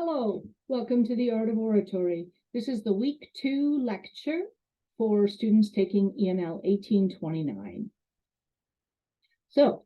Hello, welcome to the Art of Oratory. This is the week 2 lecture for students taking ENL 1829. So,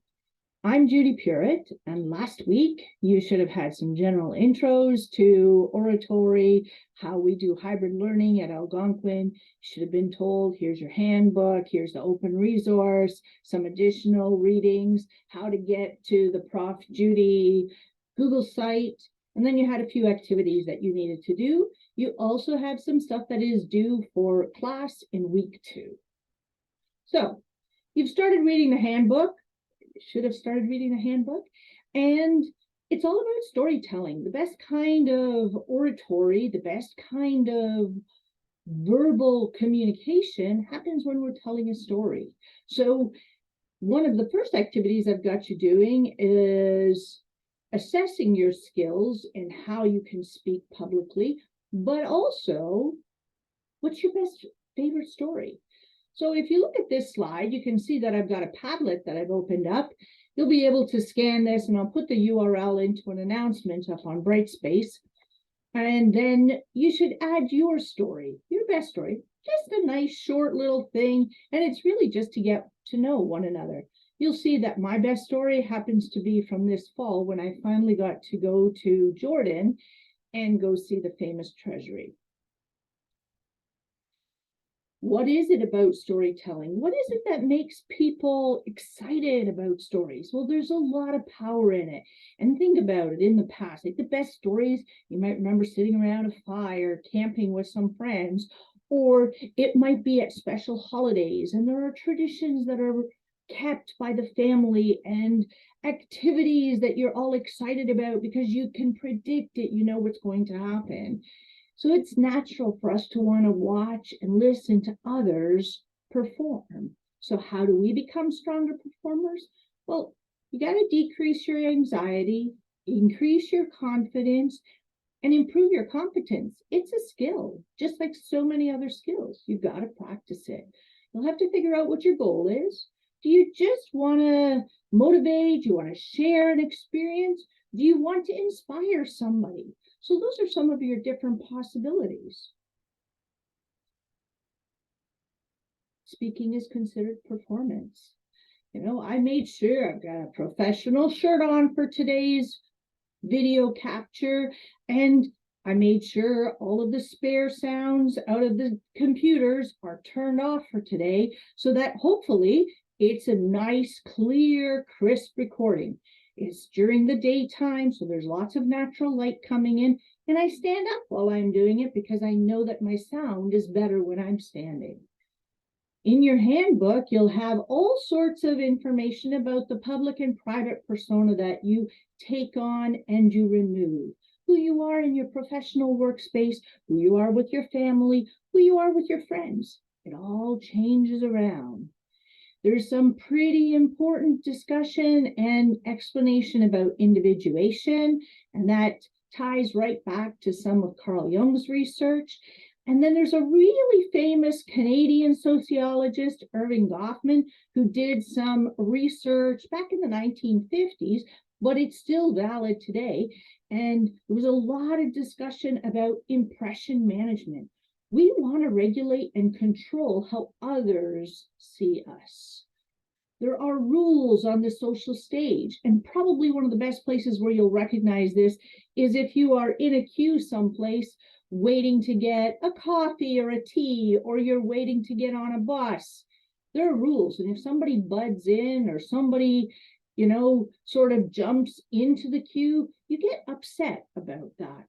I'm Judy Puritt, and last week you should have had some general intros to oratory, how we do hybrid learning at Algonquin. You should have been told, here's your handbook, here's the open resource, some additional readings, how to get to the Prof. Judy Google site, and then you had a few activities that you needed to do. You also have some stuff that is due for class in week 2. So you've started reading the handbook, should have started reading the handbook, and it's all about storytelling. The best kind of oratory, the best kind of verbal communication happens when we're telling a story. So one of the first activities I've got you doing is assessing your skills and how you can speak publicly, but also what's your best favorite story. So if you look at this slide, you can see that I've got a Padlet that I've opened up. You'll be able to scan this, and I'll put the URL into an announcement up on Brightspace. And then you should add your story, your best story, just a nice short little thing. And it's really just to get to know one another. You'll see that my best story happens to be from this fall when I finally got to go to Jordan and go see the famous treasury. What is it about storytelling? What is it that makes people excited about stories? Well, there's a lot of power in it. And think about it in the past, like the best stories, you might remember sitting around a fire, camping with some friends, or it might be at special holidays. And there are traditions that are kept by the family and activities that you're all excited about because you can predict it, you know what's going to happen. So it's natural for us to want to watch and listen to others perform. So how do we become stronger performers? Well, you got to decrease your anxiety, increase your confidence, and improve your competence. It's a skill, just like so many other skills. You've got to practice it. You'll have to figure out what your goal is. Do you just want to motivate? Do you want to share an experience? Do you want to inspire somebody? So those are some of your different possibilities. Speaking is considered performance. You know, I made sure I've got a professional shirt on for today's video capture, and I made sure all of the spare sounds out of the computers are turned off for today so that hopefully it's a nice, clear, crisp recording. It's during the daytime, so there's lots of natural light coming in, and I stand up while I'm doing it because I know that my sound is better when I'm standing. In your handbook, you'll have all sorts of information about the public and private persona that you take on and you remove. Who you are in your professional workspace, who you are with your family, who you are with your friends. It all changes around. There's some pretty important discussion and explanation about individuation, and that ties right back to some of Carl Jung's research. And then there's a really famous Canadian sociologist, Erving Goffman, who did some research back in the 1950s, but it's still valid today. And there was a lot of discussion about impression management. We want to regulate and control how others see us. There are rules on the social stage, and probably one of the best places where you'll recognize this is if you are in a queue someplace waiting to get a coffee or a tea, or you're waiting to get on a bus. There are rules, and if somebody butts in or somebody, you know, sort of jumps into the queue, you get upset about that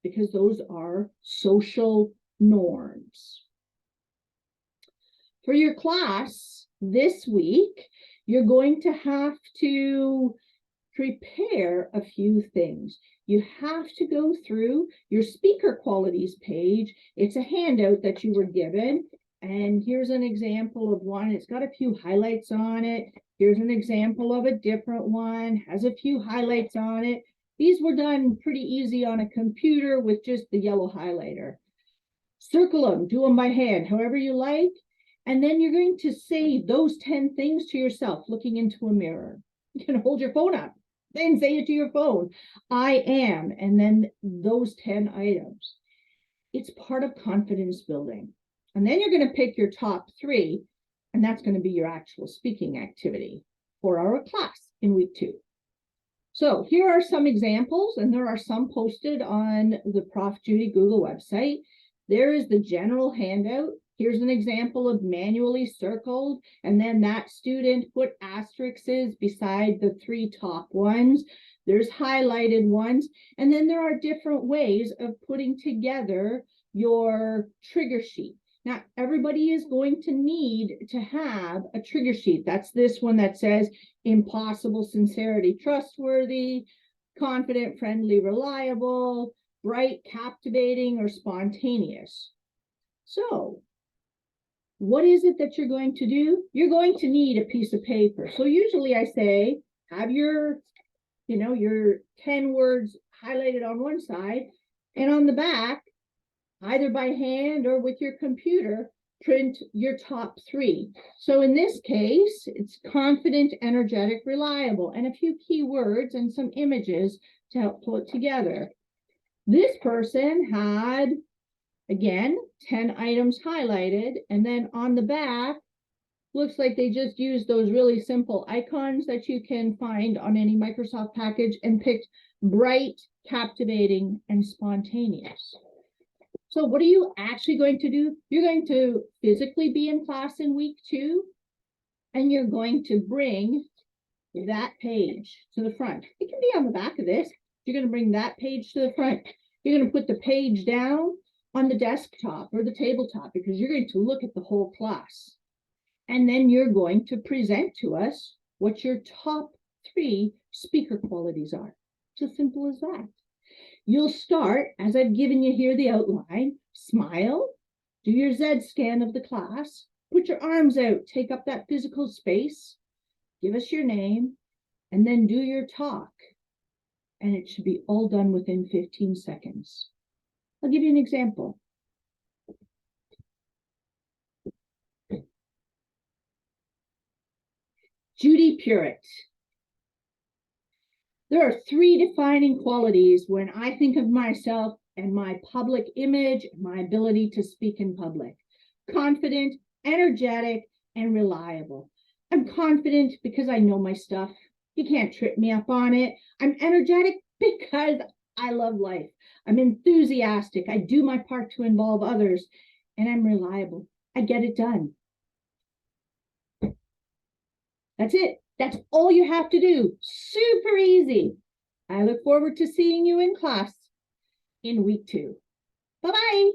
because those are social norms. For your class this week, you're going to have to prepare a few things. You have to go through your speaker qualities page. It's a handout that you were given, and here's an example of one. It's got a few highlights on it. Here's an example of a different one, has a few highlights on it. These were done pretty easy on a computer with just the yellow highlighter. Circle them, do them by hand, however you like. And then you're going to say those 10 things to yourself looking into a mirror. You can hold your phone up. then say it to your phone. I am, and then those 10 items. It's part of confidence building. And then you're going to pick your top 3, and that's going to be your actual speaking activity for our class in week 2. So here are some examples, and there are some posted on the Prof. Judy Google website. There is the general handout. Here's an example of manually circled, and then that student put asterisks beside the 3 top ones. There's highlighted ones, and then there are different ways of putting together your trigger sheet. Now, everybody is going to need to have a trigger sheet. That's this one that says impossible, sincerity, trustworthy, confident, friendly, reliable, bright, captivating, or spontaneous. So what is it that you're going to do? You're going to need a piece of paper. So usually I say, have your 10 words highlighted on one side, and on the back, either by hand or with your computer, print your top 3. So in this case, it's confident, energetic, reliable, and a few keywords and some images to help pull it together. This person had, again, 10 items highlighted, and then on the back, looks like they just used those really simple icons that you can find on any Microsoft package and picked bright, captivating, and spontaneous. So what are you actually going to do? You're going to physically be in class in week 2, and you're going to bring that page to the front. It can be on the back of this. You're going to bring that page to the front. You're going to put the page down on the desktop or the tabletop because you're going to look at the whole class. And then you're going to present to us what your top 3 speaker qualities are. It's as simple as that. You'll start, as I've given you here the outline, smile, do your Z scan of the class, put your arms out, take up that physical space, give us your name, and then do your talk. And it should be all done within 15 seconds. I'll give you an example. Judy Puritt. There are 3 defining qualities when I think of myself and my public image, and my ability to speak in public. Confident, energetic, and reliable. I'm confident because I know my stuff. You can't trip me up on it. I'm energetic because I love life. I'm enthusiastic. I do my part to involve others. And I'm reliable. I get it done. That's it. That's all you have to do. Super easy. I look forward to seeing you in class in week 2. Bye-bye.